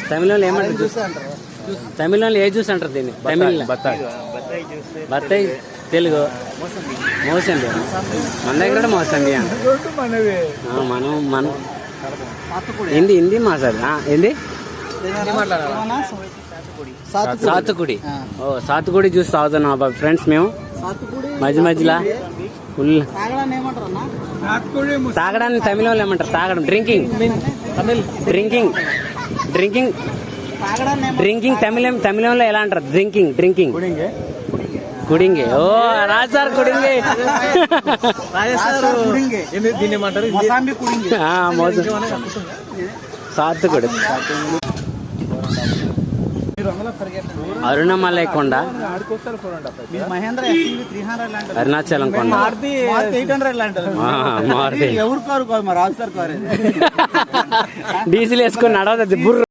తమిళంలో ఏమంటారు జ్యూస్? తమిళంలో ఏ జ్యూస్ అంటారు దీన్ని? తమిళ బత్తాయి, తెలుగు మోసంబి. మన దగ్గర కూడా మోసంబి మనం హిందీ మాట్లాడు. ఏంది సాతుకుడి? ఓ సాతుకుడి జ్యూస్ తాగుతున్నాం ఫ్రెండ్స్ మేము మధ్య మధ్యలో. ఫుల్ తాగడాన్ని తమిళంలో ఏమంటారు? తాగడం డ్రింకింగ్ తమిళంలో ఎలా అంటారు? డ్రింకింగ్ కుడింగే. ఓ రాజార్ కుడింగే. సాతుకుడి. అరుణమలై కొండ, అరుణాచలం కొండ, డీజిల్ వేసుకొని నడవదు బుర్ర.